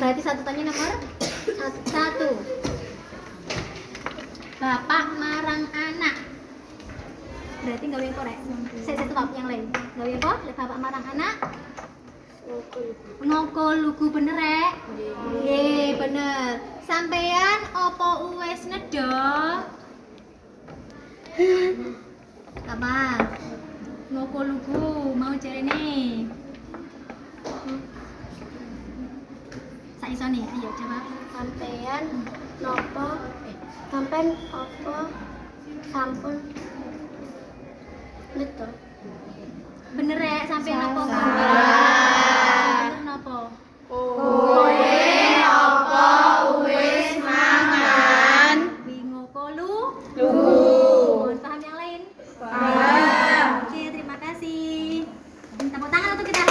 Berarti satu tanya nomor satu. Bapak marang anak. Berarti nggak boleh korek. Saya stop yang lain. Nggak boleh kok. Bapak marang anak. Ngokol lugu bener rek. Ye bener. Sampean opo uwes nedo? Apa? Ngokol lugu mau cari nih. Saisone, ayo jawab. Sampean nopo? Sampean opo? Sampun neto? Bener rek, sampean opo? Bener nopo? Kowe opo wis mangan? Bingo kolu. Lugu. Paham yang lain? Paham. Oke, terima kasih. Tepuk tangan untuk kita.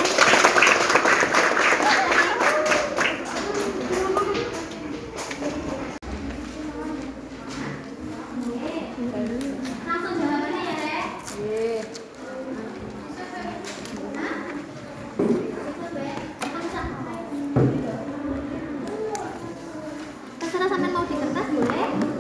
Langsung jawabannya ya, Rek? Terserah sampean mau di kertas boleh.